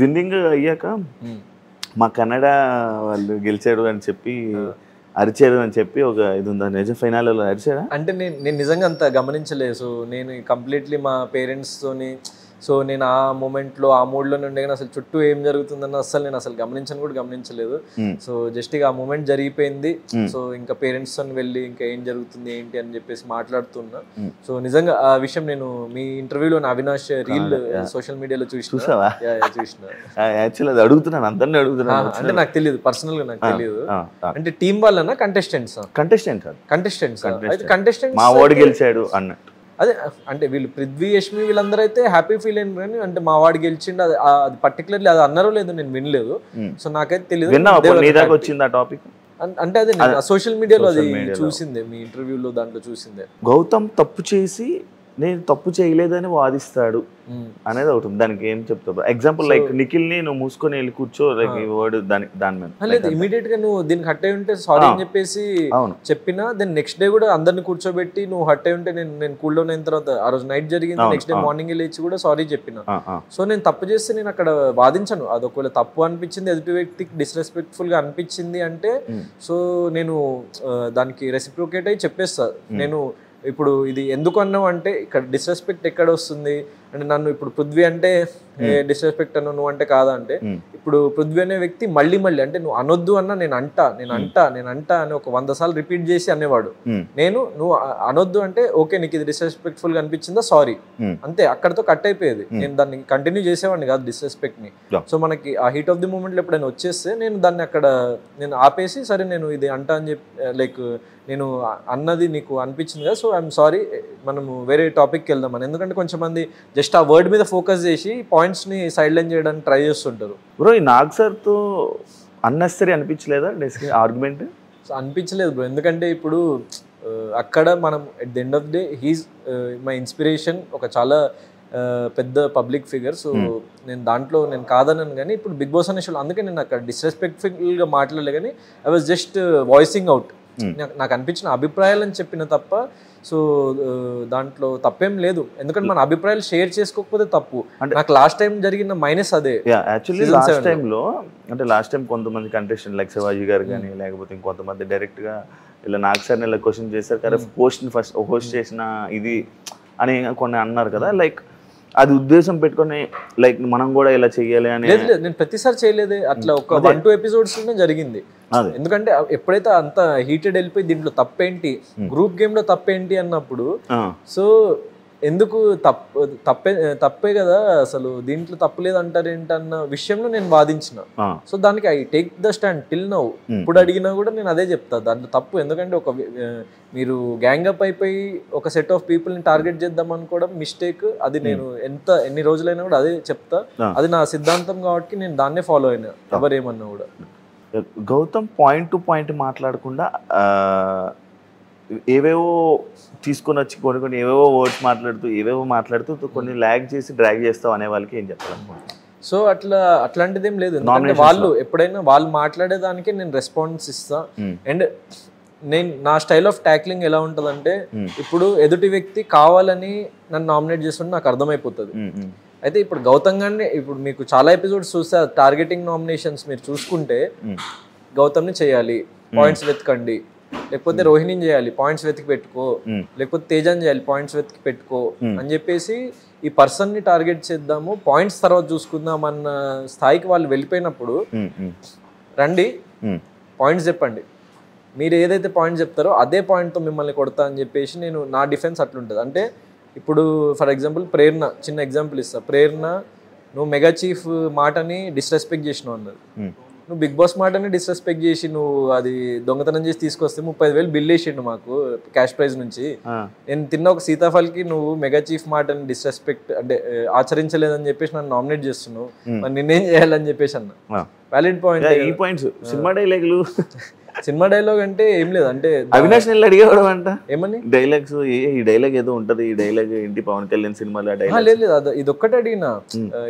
Winnowing అయ్యాక మా కన్నడ వాళ్ళు గెలిచాడు అని చెప్పి అరిచాడు అని చెప్పి ఒక ఇది ఉందా నిజం ఫైనల్లో అరిచాడా? అంటే నేను నిజంగా అంత గమనించలేదు. సో నేను కంప్లీట్లీ మా పేరెంట్స్తోని సో నేను ఆ మూమెంట్లో ఆ మూడ్లోనే ఉండే కానీ అసలు చుట్టూ ఏం జరుగుతుందన్న నేను అసలు గమనించలేదు. సో జస్ట్ ఇక ఆ మూమెంట్ జరిగిపోయింది. సో ఇంకా పేరెంట్స్తో వెళ్ళి ఇంకా ఏం జరుగుతుంది ఏంటి అని చెప్పేసి మాట్లాడుతున్నా. సో నిజంగా ఆ విషయం నేను మీ ఇంటర్వ్యూలో అవినాష్ రీల్ సోషల్ మీడియాలో చూసిన. యాక్చువల్లీ అడుగుతున్నాను, అందరినీ అడుగుతున్నాను. అంటే నాకు తెలియదు, పర్సనల్ గా నాకు తెలియదు. అంటే టీం వాళ్ళనా కంటెస్టెంట్స్? కంటెస్టెంట్స్ అయితే కంటెస్టెంట్స్ మా వాడు గెలిచాడు అన్నట్టు. అదే అంటే వీళ్ళు పృథ్వీ, యష్మి వీళ్ళందరూ అయితే హ్యాపీ ఫీల్ అయిన కానీ అంటే మా వాడు గెలిచిండు అది పర్టికులర్లీ అది అన్నారో లేదు నేను వినలేదు. సో నాకైతే తెలియదు. అంటే అదే సోషల్ మీడియాలో అది చూసిందే, మీ ఇంటర్వ్యూలో దాంట్లో చూసిందే. గౌతమ్ తప్పు చేసి నేను తప్పు చేయలేదని వాదిస్తాడు అనేది ఒకటి ఉంది. దానికి ఏం చెప్తావు? ఎగ్జాంపుల్ లైక్ నిఖిల్ ని నువ్వు మూసుకొని వెళ్ళి కూర్చో లైక్ ఈ వర్డ్ దాని మీద లేదు, ఇమీడియట్ గా నువ్వు దీనికి హట్ అయి ఉంటే సారీ అని చెప్పేసి చెప్పినా దెన్ నెక్స్ట్ డే కూడా అందరిని కూర్చోబెట్టి నువ్వు హట్ అయి ఉంటే నేను కూల్ డౌన్ అయిన తర్వాత ఆ రోజు నైట్ జరిగింది, నెక్స్ట్ డే మార్నింగ్ లేచి కూడా సారీ చెప్పిన. సో నేను తప్పు చేస్తే నేను అక్కడ వాదించను. అది ఒకవేళ తప్పు అనిపించింది, ఎదుటి వ్యక్తికి డిస్రెస్పెక్ట్ఫుల్ గా అనిపించింది అంటే సో నేను దానికి రెసిప్రోకేట్ అయ్యి చెప్పేస్తా. నేను ఇప్పుడు ఇది ఎందుకు అన్నావు అంటే ఇక్కడ డిస్రెస్పెక్ట్ ఎక్కడ వస్తుంది అంటే నన్ను ఇప్పుడు పృథ్వీ అంటే డిస్రెస్పెక్ట్ అన్నావు, నువ్వు అంటే కాదా అంటే ఇప్పుడు పృథ్వీ అనే వ్యక్తి మళ్ళీ అంటే నువ్వు అనొద్దు అన్నా నేను అంటా అని ఒక 100 సార్లు రిపీట్ చేసి అనేవాడు. నువ్వు అనొద్దు అంటే ఓకే నీకు ఇది డిస్రెస్పెక్ట్ఫుల్ గా అనిపించిందా సారీ అంతే, అక్కడతో కట్ అయిపోయేది. నేను దాన్ని కంటిన్యూ చేసేవాడిని కాదు డిస్రెస్పెక్ట్ ని. సో మనకి ఆ హీట్ ఆఫ్ ది మూమెంట్ లో ఎప్పుడైనా వచ్చేస్తే నేను దాన్ని అక్కడ నేను ఆపేసి సరే నేను ఇది అంటా అని చెప్పి లైక్ నేను అన్నది నీకు అనిపించింది కదా సో ఐఎమ్ సారీ, మనము వేరే టాపిక్కి వెళ్దామని. ఎందుకంటే కొంచెం మంది జస్ట్ ఆ వర్డ్ మీద ఫోకస్ చేసి పాయింట్స్ ని సైడ్ లైన్ చేయడానికి ట్రై చేస్తుంటారు. బ్రో ఈ నాగ్ సార్ తో అన్నెసరీ అనిపించలేదా ఆర్గ్యుమెంట్? అనిపించలేదు బ్రో, ఎందుకంటే ఇప్పుడు అక్కడ మనం at the end of day he's my inspiration, ఒక చాలా పెద్ద పబ్లిక్ ఫిగర్. సో నేను దాంట్లో నేను కాదన్నాను కానీ ఇప్పుడు బిగ్ బాస్ అనే షోలో అందుకే నేను అక్కడ డిస్రెస్పెక్ట్ఫుల్గా మాట్లాడలే కానీ I was just voicing out నాకు అనిపించిన అభిప్రాయాలని చెప్పిన తప్ప. సో దాంట్లో తప్పేం లేదు, ఎందుకంటే మన అభిప్రాయాలు షేర్ చేసుకోకపోతే తప్పు. నాకు లాస్ట్ టైం జరిగిన మైనస్ అదే. యాక్చువల్లీ లాస్ట్ టైంలో అంటే లాస్ట్ టైం కొంతమంది కంటెస్టెంట్ లైక్ శివాజీ గారు కానీ లేకపోతే ఇంకొంతమంది డైరెక్ట్ గా ఇలా నాగ్ సార్ని ఇలా క్వశ్చన్ చేశారు కదా, హోస్ట్ చేసిన ఇది అని కొన్ని అన్నారు కదా, లైక్ అది ఉద్దేశం పెట్టుకొని లైక్ మనం కూడా ఇలా చెయ్యాలి అని. లేదు నేను ప్రతిసారి చేయలేదే, అట్లా ఒక 1-2 ఎపిసోడ్స్ లోనే జరిగింది. ఎందుకంటే ఎప్పుడైతే అంత హీటెడ్ వెళ్ళిపోయి దీంట్లో తప్పేంటి, గ్రూప్ గేమ్ లో తప్పేంటి అన్నప్పుడు సో ఎందుకు తప్పే కదా అసలు దీంట్లో తప్పలేదు అంటారు ఏంటన్న విషయంలో నేను వాదించిన. సో దానికి I take the stand till now. ఇప్పుడు అడిగినా కూడా నేను అదే చెప్తా, దాంట్లో తప్పు. ఎందుకంటే ఒక మీరు గ్యాంగ్ అప్ అయిపోయి ఒక సెట్ ఆఫ్ పీపుల్ని టార్గెట్ చేద్దాం అనుకోవడం మిస్టేక్. అది నేను ఎన్ని రోజులైనా కూడా అదే చెప్తా, అది నా సిద్ధాంతం కాబట్టి నేను దాన్నే ఫాలో అయినా ఎవరేమన్నా కూడా. గౌతమ్ పాయింట్ టు పాయింట్ మాట్లాడకుండా ఏవేవో తీసుకొని వచ్చి కొన్ని ఏవేవో వర్డ్స్ మాట్లాడుతూ కొన్ని ల్యాగ్ చేసి డ్రాగ్ చేస్తావు అనే వాళ్ళకి ఏం చెప్పాలనుకుంటున్నాను? సో అట్లాంటిది ఏం లేదు, ఎందుకంటే వాళ్ళు ఎప్పుడైనా వాళ్ళు మాట్లాడేదానికి నేను రెస్పాన్స్ ఇస్తా. అండ్ నా స్టైల్ ఆఫ్ ట్యాక్లింగ్ ఎలా ఉంటుందంటే ఇప్పుడు ఎదుటి వ్యక్తి కావాలని నన్ను నామినేట్ చేస్తుంటే నాకు అర్థమైపోతుంది. అయితే ఇప్పుడు గౌతమ్ గారిని ఇప్పుడు మీకు చాలా ఎపిసోడ్స్ చూస్తే టార్గెటింగ్ నామినేషన్స్ మీరు చూసుకుంటే గౌతమ్ని చేయాలి పాయింట్స్ వెతకండి, లేకపోతే రోహిణిని చేయాలి పాయింట్స్ వెతికి పెట్టుకో, లేకపోతే తేజాన్ని చేయాలి పాయింట్స్ వెతికి పెట్టుకో అని చెప్పేసి ఈ పర్సన్ ని టార్గెట్ చేద్దాము పాయింట్స్ తర్వాత చూసుకుందాం అన్న స్థాయికి వాళ్ళు వెళ్ళిపోయినప్పుడు రండి పాయింట్స్ చెప్పండి, మీరు ఏదైతే పాయింట్స్ చెప్తారో అదే పాయింట్తో మిమ్మల్ని కొడతా అని చెప్పేసి నేను నా డిఫెన్స్ అట్లుంటుంది. అంటే ఇప్పుడు ఫర్ ఎగ్జాంపుల్ ప్రేరణ, చిన్న ఎగ్జాంపుల్ ఇస్తా. ప్రేరణ నువ్వు మెగా చీఫ్ మాటని డిస్రెస్పెక్ట్ చేసినావు అన్నది, నువ్వు బిగ్ బాస్ మాటని డిస్రెస్పెక్ట్ చేసి నువ్వు అది దొంగతనం చేసి తీసుకొస్తే 35,000 బిల్ వేసిండు మాకు క్యాష్ ప్రైజ్ నుంచి. నేను తిన్న ఒక సీతాఫల్కి నువ్వు మెగా చీఫ్ మాటని డిస్రెస్పెక్ట్ అంటే ఆచరించలేదని చెప్పేసి నన్ను నామినేట్ చేస్తున్నావు, మరి నిన్నేం చేయాలని చెప్పేసి అన్న. Valid point. ఈ పాయింట్స్ సినిమా డైలాగులు సినిమా డైలాగ్ అంటే ఏం లేదు అంటే అవినాష్ నెల్లి అడిగేవాడు అంట ఏమని డైలాగ్స్, ఈ డైలాగ్ ఏదో ఉంటది, ఈ డైలాగ్ ఏంటి పవన్ కళ్యాణ్ సినిమాలో డైలాగ్? లేదు లేదు, ఇది ఒక్కటి అడిగిన,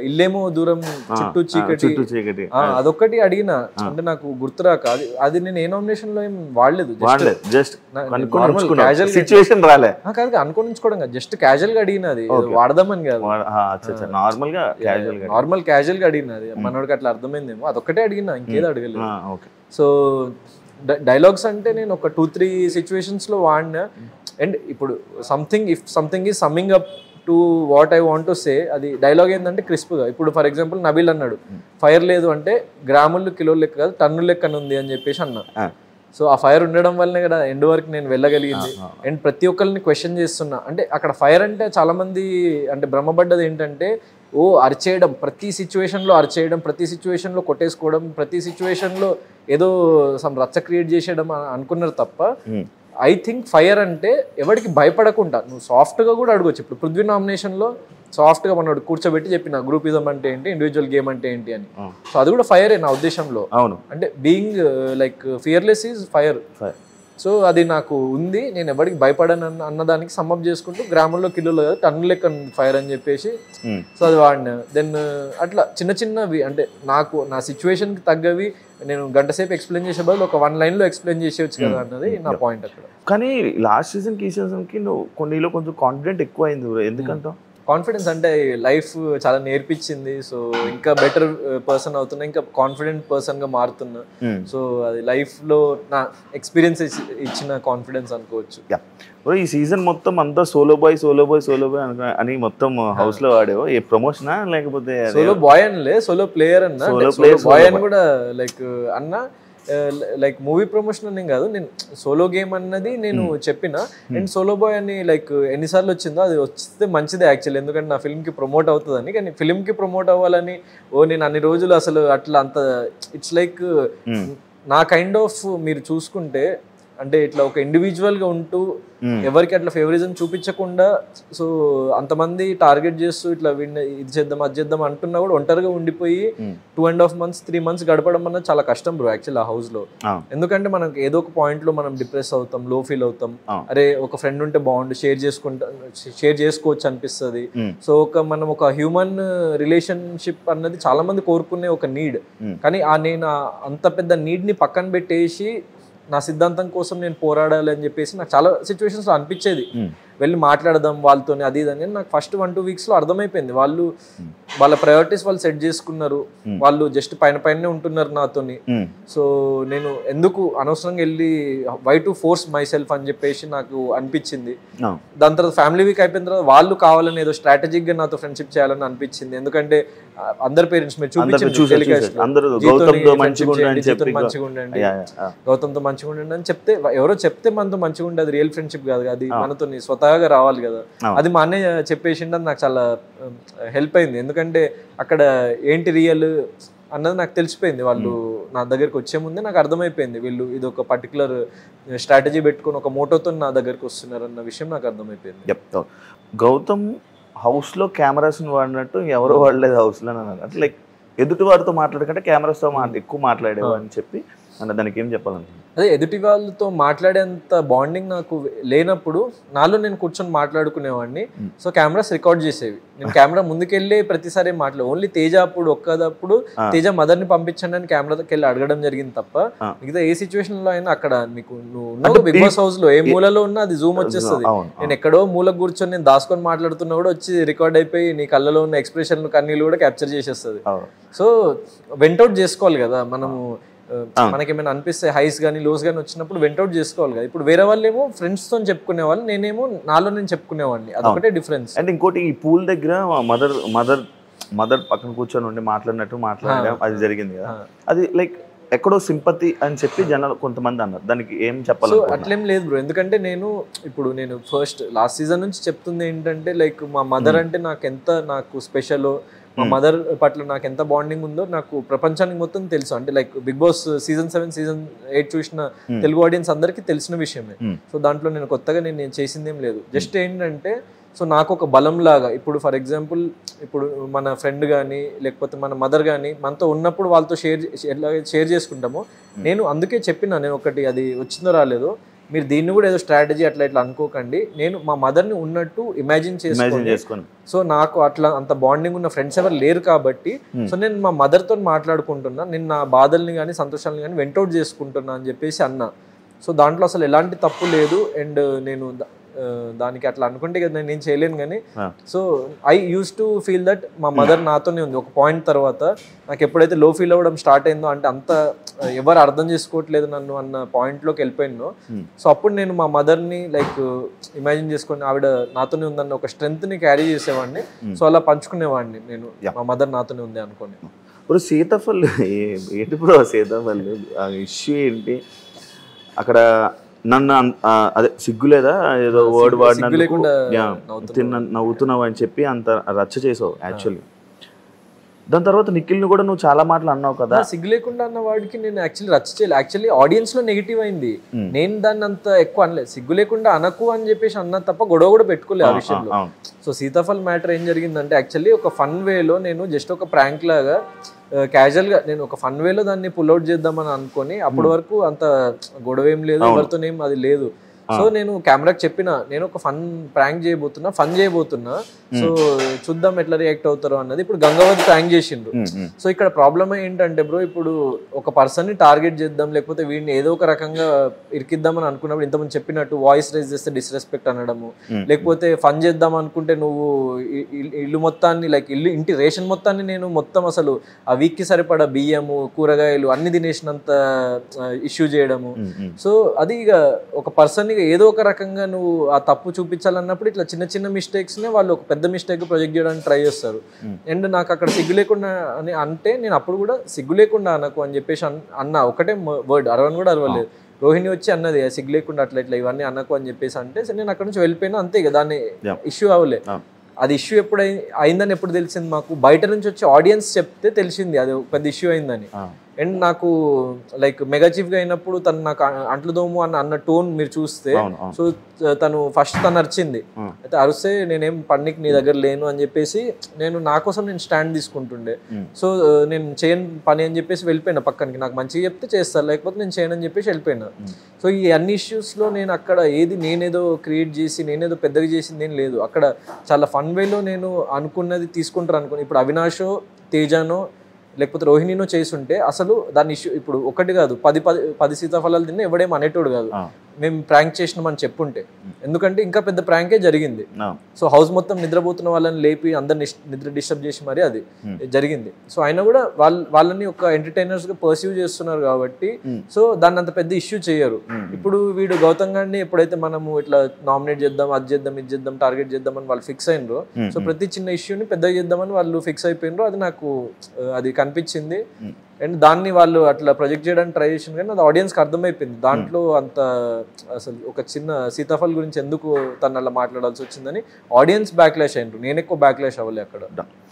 ఇల్లేమో దూరం చుట్టూ చీకటి, అదొక్కటి అడిగిన. అంటే నాకు గుర్తురాక అది నేను ఏ నామినేషన్ లో ఏం వాడలేదు, జస్ట్ సిచ్యువేషన్ రాలే కాదు అనుకోనించుకోవడం కాదు, జస్ట్ క్యాజువల్ గా అడిగిన, అది వాడదామని కాదు, నార్మల్ క్యాజువల్ గా అడిగినది. మనోడికి అట్లా అర్థమైందేమో, అదొక్కటే అడిగిన, ఇంకేదో అడగలేదు. సో డైలాగ్స్ అంటే నేను ఒక 2-3 సిచ్యువేషన్స్ లో వాడినా. అండ్ ఇప్పుడు something is summing up to what I want to say, అది డైలాగ్ ఏంటంటే క్రిస్ప్గా. ఇప్పుడు ఫర్ ఎగ్జాంపుల్ నబీల్ అన్నాడు ఫైర్ లేదు అంటే గ్రాములు కిలోలు లెక్క కాదు టన్నుల లెక్కన ఉంది అని చెప్పేసి అన్నా. సో ఆ ఫైర్ ఉండడం వల్లనే కదా ఎండ్ వరకు నేను వెళ్ళగలిగింది. అండ్ ప్రతి ఒక్కరిని క్వశ్చన్ చేస్తున్నా. అంటే అక్కడ ఫైర్ అంటే చాలా మంది అంటే భ్రమపడ్డది ఏంటంటే అరిచేయడం, ప్రతి సిచ్యువేషన్లో అరిచేయడం, ప్రతి సిచ్యువేషన్లో కొట్టేసుకోవడం, ప్రతి సిచ్యువేషన్లో ఏదో సమ్ రచ్చ క్రియేట్ చేసేయడం అనుకున్నారు తప్ప, ఐ థింక్ ఫైర్ అంటే ఎవరికి భయపడకుండా నువ్వు సాఫ్ట్గా కూడా అడగొచ్చు. ఇప్పుడు పృథ్వీ నామినేషన్లో సాఫ్ట్గా మనోడు కూర్చోబెట్టి చెప్పిన గ్రూపిజం అంటే ఏంటి, ఇండివిజువల్ గేమ్ అంటే ఏంటి అని. సో అది కూడా ఫైరే నా ఉద్దేశంలో. అవును, అంటే being like fearless is fire. So అది నాకు ఉంది, నేను ఎవరికి భయపడను అన్నదానికి సమ్మప్ చేసుకుంటూ గ్రామంలో కిలోలు కదా టన్ను లెక్క ఫైర్ అని చెప్పేసి సో అది వాడినా. దెన్ అట్లా చిన్న చిన్నవి అంటే నాకు నా సిచ్యువేషన్కి తగ్గవి నేను గంట సేపు ఎక్స్ప్లెయిన్ చేసే బదులు ఒక 1 లైన్లో ఎక్స్ప్లెయిన్ చేసేవచ్చు కదా అన్నది నా పాయింట్ అక్కడ. కానీ లాస్ట్ సీజన్కి ఈ సీజన్కి నువ్వు కొన్నిలో కొంచెం కాన్ఫిడెంట్ ఎక్కువ అయింది, ఎందుకంటావు? కాన్ఫిడెన్స్ అంటే లైఫ్ చాలా నేర్పించింది. సో ఇంకా బెటర్ పర్సన్ అవుతున్నా, ఇంకా కాన్ఫిడెంట్ పర్సన్గా మారుతున్నా. సో అది లైఫ్లో నా ఎక్స్పీరియన్స్ ఇచ్చిన కాన్ఫిడెన్స్ అనుకోవచ్చు. ఈ సీజన్ మొత్తం అంతా సోలో బాయ్ అని మొత్తం హౌస్ లో వాడేవో, ఏ ప్రమోషనా లేకపోతే సోలో బాయ్ అనలే, సోలో ప్లేయర్ అన్న, బాయ్ అని కూడా లైక్ అన్న లైక్ మూవీ ప్రమోషన్ అని కాదు, నేను సోలో గేమ్ అన్నది నేను చెప్పిన. అండ్ సోలో బాయ్ అని లైక్ ఎన్నిసార్లు వచ్చిందో అది వస్తే మంచిదే యాక్చువల్లీ, ఎందుకంటే నా ఫిల్మ్కి ప్రమోట్ అవుతుందని. కానీ ఫిల్మ్కి ప్రమోట్ అవ్వాలని నేను అన్ని రోజులు అసలు అట్లా అంత ఇట్స్ లైక్ నా కైండ్ ఆఫ్ మీరు చూసుకుంటే అంటే ఇట్లా ఒక ఇండివిజువల్గా ఉంటూ ఎవరికి అట్లా ఫేవరిజం చూపించకుండా సో అంతమంది టార్గెట్ చేస్తూ ఇట్లా ఇది చేద్దాం అది చేద్దాం అంటున్నా కూడా ఒంటరిగా ఉండిపోయి 2.5 months 3 months గడపడం అన్నది చాలా కష్టం బ్రో యాక్చువల్ ఆ హౌస్ లో. ఎందుకంటే మనకి ఏదో ఒక పాయింట్ లో మనం డిప్రెస్ అవుతాం, లో ఫీల్ అవుతాం, అరే ఒక ఫ్రెండ్ ఉంటే బాగుండు, షేర్ చేసుకోవచ్చు అనిపిస్తుంది. సో మనం ఒక హ్యూమన్ రిలేషన్షిప్ అన్నది చాలా మంది కోరుకునే ఒక నీడ్. కానీ నేను అంత పెద్ద నీడ్ ని పక్కన పెట్టేసి నా సిద్ధాంతం కోసం నేను పోరాడాలి అని చెప్పేసి నాకు చాలా సిచ్యువేషన్స్ లో అనిపించేది. వెళ్ళి మాట్లాడదాం వాళ్ళతో అది ఇదని. నాకు ఫస్ట్ 1-2 weeks లో అర్థమైపోయింది వాళ్ళు వాళ్ళ ప్రయారిటీస్ వాళ్ళు సెట్ చేసుకున్నారు, వాళ్ళు జస్ట్ పైన ఉంటున్నారు నాతోని. సో నేను ఎందుకు అనవసరంగా వెళ్ళి why to force myself అని చెప్పేసి నాకు అనిపించింది. దాని తర్వాత ఫ్యామిలీ వీక్ అయిపోయిన తర్వాత వాళ్ళు కావాలని ఏదో స్ట్రాటజిక్ గా నాతో ఫ్రెండ్షిప్ చేయాలని అనిపించింది. ఎందుకంటే అందరి పేరెంట్స్ మీరు గౌతమ్తో మంచిగా ఉండండి అని చెప్తే ఎవరో చెప్తే మనతో మంచిగా ఉండదు, రియల్ ఫ్రెండ్షిప్ కాదు, అది మనతో స్వతహాగా రావాలి కదా. అది మా అన్నయ్య చెప్పేసిండు, అది నాకు చాలా హెల్ప్ అయింది. ఎందుకంటే అక్కడ ఏంటి రియల్ అన్నది నాకు తెలిసిపోయింది. వాళ్ళు నా దగ్గరికి వచ్చే ముందే నాకు అర్థమైపోయింది వీళ్ళు ఇది ఒక పర్టికులర్ స్ట్రాటజీ పెట్టుకుని ఒక మోటోతో నా దగ్గరికి వస్తున్నారు అన్న విషయం నాకు అర్థమైపోయింది. గౌతమ్ హౌస్లో కెమెరాస్ని వాడినట్టు ఎవరో వాడలేదు హౌస్లో అన్నారు. అంటే లైక్ ఎదుటి వారితో మాట్లాడకంటే కెమెరాస్తో ఎక్కువ మాట్లాడేవా అని చెప్పి అన్న దానికి ఏం చెప్పాలంటే అదే ఎదుటి వాళ్ళతో మాట్లాడేంత బాండింగ్ నాకు లేనప్పుడు నాలో నేను కూర్చొని మాట్లాడుకునేవాడిని. సో కెమెరాస్ రికార్డ్ చేసేవి, నేను కెమెరా ముందుకెళ్ళి ప్రతిసారి ఓన్లీ తేజ అప్పుడు ఒక్కదప్పుడు తేజ మదర్ని పంపించండి అని కెమెరాకి వెళ్ళి అడగడం జరిగింది తప్ప మిగతా ఏ సిచ్యువేషన్ లో అయినా అక్కడ మీకు నువ్వు బిగ్ బాస్ హౌస్ లో ఏ మూలలో ఉన్నా అది జూమ్ వచ్చేస్తుంది. నేను ఎక్కడో మూలకు కూర్చొని నేను దాచుకొని మాట్లాడుతున్నా కూడా వచ్చి రికార్డ్ అయిపోయి నీ కళ్ళలో ఉన్న ఎక్స్ప్రెషన్ కన్నీళ్ళు కూడా క్యాప్చర్ చేసేస్తుంది. సో వెంటౌట్ చేసుకోవాలి కదా మనము, మనకేమైనా అనిపిస్తే హైస్ కానీ లోస్ కానీ వచ్చినప్పుడు వెంటౌట్ చేసుకోవాలి కదా. ఇప్పుడు వేరే వాళ్ళు ఏమో ఫ్రెండ్స్ తో చెప్పుకునే వాళ్ళు, నేనేమో నాలో నేను చెప్పుకునేవాడిని, అదొకటే డిఫరెన్స్. అండ్ ఇంకోటి ఈ పూల్ దగ్గర మదర్ పక్కన కూర్చొని ఉండి మాట్లాడడం అది జరిగింది కదా, అది లైక్ ఎక్కడో సింపతి అని చెప్పి జనాలు కొంతమంది అన్నారు, దానికి ఏం చెప్పాలి? అట్లేం లేదు బ్రో, ఎందుకంటే నేను ఫస్ట్ లాస్ట్ సీజన్ నుంచి చెప్తుంది ఏంటంటే లైక్ మా మదర్ అంటే నాకు స్పెషల్, మా మదర్ పట్ల నాకు ఎంత బాండింగ్ ఉందో నాకు ప్రపంచానికి మొత్తం తెలుసు. అంటే like Big Boss season 7 season 8 చూసిన తెలుగు ఆడియన్స్ అందరికీ తెలిసిన విషయమే. సో దాంట్లో నేను కొత్తగా నేను చేసిందేం లేదు. జస్ట్ ఏంటంటే సో నాకు ఒక బలం లాగా ఇప్పుడు ఫర్ ఎగ్జాంపుల్ ఇప్పుడు మన ఫ్రెండ్ కానీ లేకపోతే మన మదర్ కానీ మనతో ఉన్నప్పుడు వాళ్ళతో షేర్ చేసుకుంటాము. నేను అందుకే చెప్పిన, నేను ఒకటి అది వచ్చిందో రాలేదో మీరు దీన్ని కూడా ఏదో స్ట్రాటజీ అట్లా ఇట్లా అనుకోకండి, నేను మా మదర్ని ఉన్నట్టు ఇమాజిన్ చేసుకోండి. సో నాకు అట్లా అంత బాండింగ్ ఉన్న ఫ్రెండ్స్ ఎవరు లేరు కాబట్టి సో నేను మా మదర్తో మాట్లాడుకుంటున్నా, నేను నా బాధల్ని కానీ సంతోషాలని కానీ వెంటౌట్ చేసుకుంటున్నా అని చెప్పేసి అన్నా. సో దాంట్లో అసలు ఎలాంటి తప్పు లేదు. అండ్ నేను దానికి అట్లా అనుకుంటే కదా నేను చేయలేను కానీ so I use to feel that మా మదర్ నాతోనే ఉంది. ఒక పాయింట్ తర్వాత నాకు ఎప్పుడైతే లో ఫీల్ అవ్వడం స్టార్ట్ అయిందో, అంటే అంత ఎవరు అర్థం చేసుకోవట్లేదు నన్ను అన్న పాయింట్లోకి వెళ్ళిపోయినో, సో అప్పుడు నేను మా మదర్ని లైక్ ఇమాజిన్ చేసుకొని ఆవిడ నాతోనే ఉందన్న ఒక స్ట్రెంగ్త్ని క్యారీ చేసేవాడిని. సో అలా పంచుకునేవాడిని నేను, మా మదర్ నాతోనే ఉంది అనుకోని. ఇప్పుడు సీతాఫల్ ఏంటి బ్రో, సీతాఫల్ ఇష్యూ ఏంటి అక్కడ? నన్ను అదే సిగ్గులేదా ఏదో వర్డ్ వాడినందుకు నవ్వుతున్నావు అని చెప్పి అంత రచ్చ చేసావు యాక్చువల్లీ. దాని తర్వాత నిఖిల్ని కూడా నువ్వు చాలా మాటలు అన్నావు కదా. సిగ్గు లేకుండా అన్న వాడికి నేను యాక్చువల్లీ రచ్చ చేయలేదు. యాక్చువల్లీ ఆడియన్స్ లో నెగిటివ్ అయింది, నేను దాన్ని అంత ఎక్కువ అనలేదు. సిగ్గు లేకుండా అనకు అని చెప్పేసి అన్నా తప్ప గొడవ కూడా పెట్టుకోలేదు ఆ విషయంలో. సో సీతాఫల్ మ్యాటర్ ఏం జరిగిందంటే యాక్చువల్లీ ఒక ఫన్ వేలో నేను జస్ట్ ఒక ప్రాంక్ లాగా క్యాజువల్గా నేను ఒక ఫన్ వేలో దాన్ని పుల్అవుట్ చేద్దామని అనుకొని అప్పటి వరకు అంత గొడవ ఏం లేదు, ఎవరితోనేం అది లేదు. సో నేను కెమెరాకి చెప్పిన నేను ఒక ఫన్ చేయబోతున్నా సో చూద్దాం ఎట్లా రియాక్ట్ అవుతారో అన్నది. ఇప్పుడు గంగావతి ప్రాంక్ చేసిండ్రు. సో ఇక్కడ ప్రాబ్లమ్ ఏంటంటే బ్రో, ఇప్పుడు ఒక పర్సన్ ని టార్గెట్ చేద్దాం లేకపోతే వీడిని ఏదో ఒక రకంగా ఇరికిద్దామని అనుకున్నప్పుడు ఇంతమంది చెప్పినట్టు వాయిస్ రైజ్ చేస్తే డిస్రెస్పెక్ట్ అనడము, లేకపోతే ఫన్ చేద్దాం అనుకుంటే నువ్వు ఇల్లు మొత్తాన్ని లైక్ ఇంటి రేషన్ మొత్తాన్ని నేను మొత్తం అసలు ఆ వీక్ కి సరిపడా బియ్యము కూరగాయలు అన్ని తినేసినంత ఇష్యూ చేయడము. సో అది ఇక ఒక పర్సన్ ఏదో ఒక రకంగా నువ్వు ఆ తప్పు చూపించాలన్నప్పుడు ఇట్లా చిన్న చిన్న మిస్టేక్స్ నే వాళ్ళు ఒక పెద్ద మిస్టేక్ ప్రొజెక్ట్ చేయడానికి ట్రై చేస్తారు. అండ్ నాకు అక్కడ సిగ్గు లేకుండా అని అంటే నేను అప్పుడు కూడా సిగ్గు లేకుండా అనకు అని చెప్పేసి అన్నా, ఒకటే వర్డ్, అరవని కూడా అరవలేదు. రోహిణి వచ్చి అన్నది సిగ్గు లేకుండా అట్లా ఇట్లా ఇవన్నీ అనకు అని చెప్పేసి అంటే నేను అక్కడ నుంచి వెళ్ళిపోయినా అంతే. ఇక దాన్ని ఇష్యూ అవ్వలే. అది ఇష్యూ ఎప్పుడు అయిందని ఎప్పుడు తెలిసింది మాకు, బయట నుంచి వచ్చి ఆడియన్స్ చెప్తే తెలిసింది అది పెద్ద ఇష్యూ అయిందని. అండ్ నాకు లైక్ మెగా చీఫ్ గా అయినప్పుడు తను నాకు అంట్లు దోము అన్న టోన్ మీరు చూస్తే, సో తను ఫస్ట్ తను అరిచింది, అయితే అరిస్తే నేనేం పనికి నీ దగ్గర లేను అని చెప్పేసి నేను నా కోసం నేను స్టాండ్ తీసుకుంటుండే. సో నేను చేయను పని అని చెప్పేసి వెళ్ళిపోయినా పక్కనకి, నాకు మంచిగా చెప్తే చేస్తాను లేకపోతే నేను చేయను అని చెప్పేసి వెళ్ళిపోయినా. సో ఈ అన్ని ఇష్యూస్లో నేను అక్కడ నేనేదో క్రియేట్ చేసి నేనేదో పెద్దగా చేసింది ఏం లేదు. అక్కడ చాలా ఫన్ వేలో నేను అనుకున్నది తీసుకుంటారు అనుకుని, ఇప్పుడు అవినాషో తేజానో లేకపోతే రోహిణినో చేసుంటే అసలు దాని ఇష్యూ ఇప్పుడు ఒకటి కాదు 10 సీతాఫలాలు తిన్నా ఎవడేం అనేటోడు కాదు. మేము ప్రాంక్ చేసినామని చెప్పుంటే, ఎందుకంటే ఇంకా పెద్ద ప్రాంకే జరిగింది. సో హౌస్ మొత్తం నిద్రపోతున్న వాళ్ళని లేపి అందరిని నిద్ర డిస్టర్బ్ చేసి మరి అది జరిగింది. సో అయినా కూడా వాళ్ళని ఒక ఎంటర్టైనర్స్ గా పర్సీవ్ చేస్తున్నారు కాబట్టి సో దాన్ని అంత పెద్ద ఇష్యూ చేయరు. ఇప్పుడు వీడు గౌతమ్ గారిని ఎప్పుడైతే మనము ఇట్లా నామినేట్ చేద్దాం, అది చేద్దాం, ఇది చేద్దాం, టార్గెట్ చేద్దామని వాళ్ళు ఫిక్స్ అయినరు. సో ప్రతి చిన్న ఇష్యూని పెద్దగా చేద్దామని వాళ్ళు ఫిక్స్ అయిపోయినరు. అది నాకు అది కనిపించింది. అండ్ దాన్ని వాళ్ళు అట్లా ప్రొజెక్ట్ చేయడానికి ట్రై చేసింది కానీ అది ఆడియన్స్కి అర్థమైపోయింది. దాంట్లో అంత అసలు ఒక చిన్న సీతాఫల్ గురించి ఎందుకు తను అలా మాట్లాడాల్సి వచ్చిందని ఆడియన్స్ బ్యాక్లాష్ అయినరు, నేను ఎక్కువ బ్యాక్లాష్ అవ్వలే అక్కడ.